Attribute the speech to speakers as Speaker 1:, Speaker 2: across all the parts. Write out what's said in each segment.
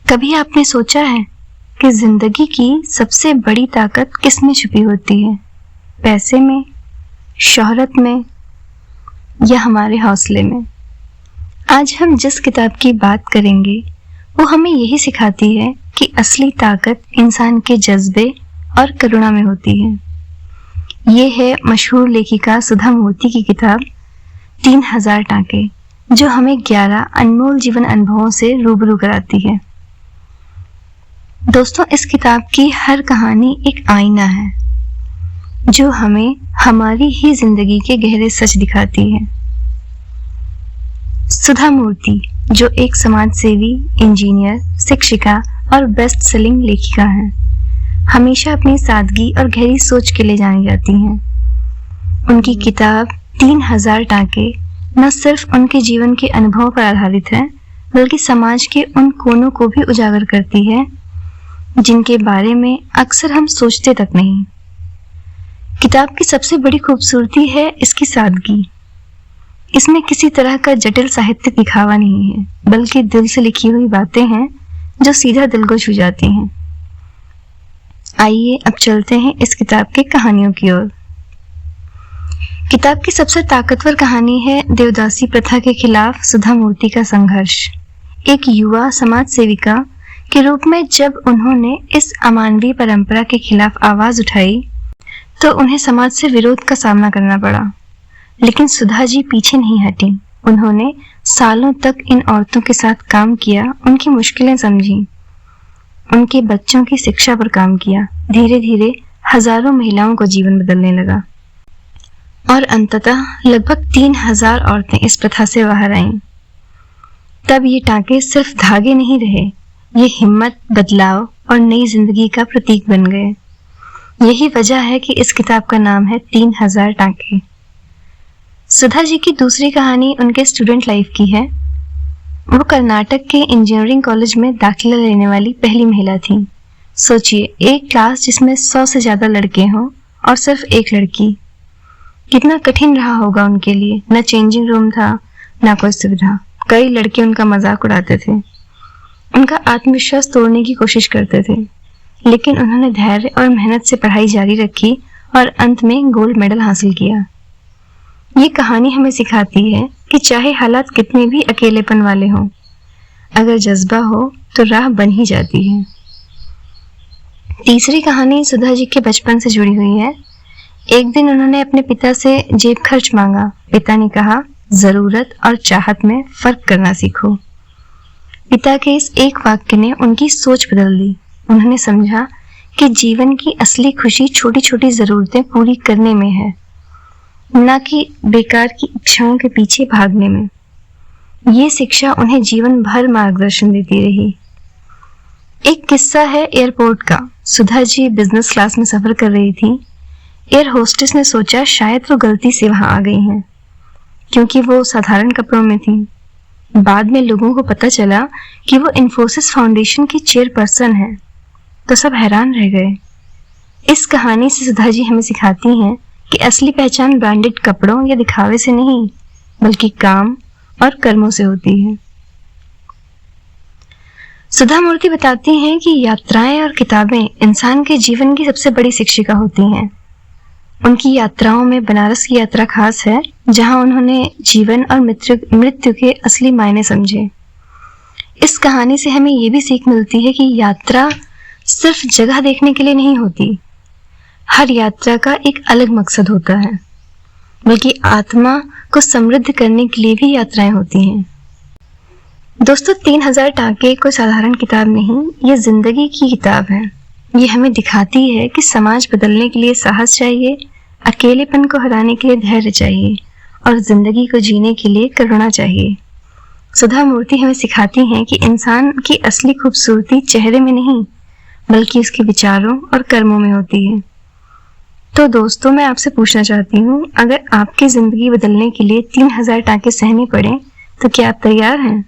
Speaker 1: कभी आपने सोचा है कि जिंदगी की सबसे बड़ी ताकत किसमें छुपी होती है? पैसे में, शोहरत में या हमारे हौसले में? आज हम जिस किताब की बात करेंगे वो हमें यही सिखाती है कि असली ताकत इंसान के जज्बे और करुणा में होती है। ये है मशहूर लेखिका सुधा मूर्ति की किताब 3000 टाँके, जो हमें 11 अनमोल जीवन अनुभवों से रूबरू कराती है। दोस्तों, इस किताब की हर कहानी एक आईना है जो हमें हमारी ही जिंदगी के गहरे सच दिखाती है। सुधा मूर्ति, जो एक समाज सेवी, इंजीनियर, शिक्षिका और बेस्ट सेलिंग लेखिका हैं, हमेशा अपनी सादगी और गहरी सोच के लिए जानी जाती हैं। उनकी किताब 3000 टाँके न सिर्फ उनके जीवन के अनुभवों पर आधारित है, बल्कि समाज के उन कोनों को भी उजागर करती है जिनके बारे में अक्सर हम सोचते तक नहीं। किताब की सबसे बड़ी खूबसूरती है इसकी सादगी। इसमें किसी तरह का जटिल साहित्य दिखावा नहीं है, बल्कि दिल से लिखी हुई बातें हैं जो सीधा दिल को छू जाती हैं। आइए अब चलते हैं इस किताब की कहानियों की ओर। किताब की सबसे ताकतवर कहानी है देवदासी प्रथा के खिलाफ सुधा मूर्ति का संघर्ष। एक युवा समाज सेविका के रूप में जब उन्होंने इस अमानवीय परंपरा के खिलाफ आवाज उठाई तो उन्हें समाज से विरोध का सामना करना पड़ा, लेकिन सुधा जी पीछे नहीं हटी। उन्होंने सालों तक इन औरतों के साथ काम किया, उनकी मुश्किलें समझी, उनके बच्चों की शिक्षा पर काम किया। धीरे धीरे हजारों महिलाओं को जीवन बदलने लगा और अंततः लगभग 3000 औरतें इस प्रथा से बाहर आईं। तब ये टाँके सिर्फ धागे नहीं रहे, ये हिम्मत, बदलाव और नई जिंदगी का प्रतीक बन गए। यही वजह है कि इस किताब का नाम है 3000 टाँके। सुधा जी की दूसरी कहानी उनके स्टूडेंट लाइफ की है। वो कर्नाटक के इंजीनियरिंग कॉलेज में दाखिला लेने वाली पहली महिला थी। सोचिए, एक क्लास जिसमें 100 से ज्यादा लड़के हों और सिर्फ एक लड़की। कितना कठिन रहा होगा उनके लिए। न चेंजिंग रूम था, न कोई सुविधा। कई लड़के उनका मजाक उड़ाते थे, उनका आत्मविश्वास तोड़ने की कोशिश करते थे, लेकिन उन्होंने धैर्य और मेहनत से पढ़ाई जारी रखी और अंत में गोल्ड मेडल हासिल किया। ये कहानी हमें सिखाती है कि चाहे हालात कितने भी अकेलेपन वाले हों, अगर जज्बा हो तो राह बन ही जाती है। तीसरी कहानी सुधा जी के बचपन से जुड़ी हुई है। एक दिन उन्होंने अपने पिता से जेब खर्च मांगा। पिता ने कहा, जरूरत और चाहत में फर्क करना सीखो। पिता के इस एक वाक्य ने उनकी सोच बदल दी। उन्होंने समझा कि जीवन की असली खुशी छोटी छोटी जरूरतें पूरी करने में है, न कि बेकार की इच्छाओं के पीछे भागने में। ये शिक्षा उन्हें जीवन भर मार्गदर्शन देती रही। एक किस्सा है एयरपोर्ट का। सुधा जी बिजनेस क्लास में सफर कर रही थी। एयर होस्टेस ने सोचा शायद वो गलती से वहां आ गई हैं, क्योंकि वो साधारण कपड़ों में थी। बाद में लोगों को पता चला कि वो इन्फोसिस फाउंडेशन की चेयरपर्सन है, तो सब हैरान रह गए। इस कहानी से सुधा जी हमें सिखाती हैं कि असली पहचान ब्रांडेड कपड़ों या दिखावे से नहीं, बल्कि काम और कर्मों से होती है। सुधा मूर्ति बताती हैं कि यात्राएं और किताबें इंसान के जीवन की सबसे बड़ी शिक्षिका होती हैं। उनकी यात्राओं में बनारस की यात्रा खास है, जहां उन्होंने जीवन और मृत्यु के असली मायने समझे। इस कहानी से हमें ये भी सीख मिलती है कि यात्रा सिर्फ जगह देखने के लिए नहीं होती। हर यात्रा का एक अलग मकसद होता है, बल्कि आत्मा को समृद्ध करने के लिए भी यात्राएं होती हैं। दोस्तों, 3000 टाँके कोई साधारण किताब नहीं, ये जिंदगी की किताब है। ये हमें दिखाती है कि समाज बदलने के लिए साहस चाहिए, अकेलेपन को हराने के लिए धैर्य चाहिए और जिंदगी को जीने के लिए करुणा चाहिए। सुधा मूर्ति हमें सिखाती हैं कि इंसान की असली खूबसूरती चेहरे में नहीं, बल्कि उसके विचारों और कर्मों में होती है। तो दोस्तों, मैं आपसे पूछना चाहती हूँ, अगर आपकी जिंदगी बदलने के लिए 3000 टाँके सहने पड़े तो क्या आप तैयार हैं?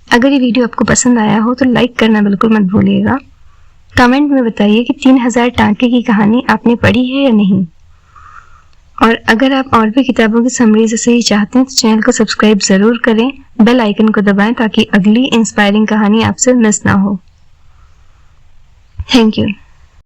Speaker 1: अगर ये वीडियो आपको पसंद आया हो तो लाइक करना बिल्कुल मत भूलिएगा। कमेंट में बताइए कि 3000 टाँके की कहानी आपने पढ़ी है या नहीं। और अगर आप और भी किताबों की समरीज ऐसे ही चाहते हैं तो चैनल को सब्सक्राइब जरूर करें, बेल आइकन को दबाएं ताकि अगली इंस्पायरिंग कहानी आपसे मिस ना हो। Thank you.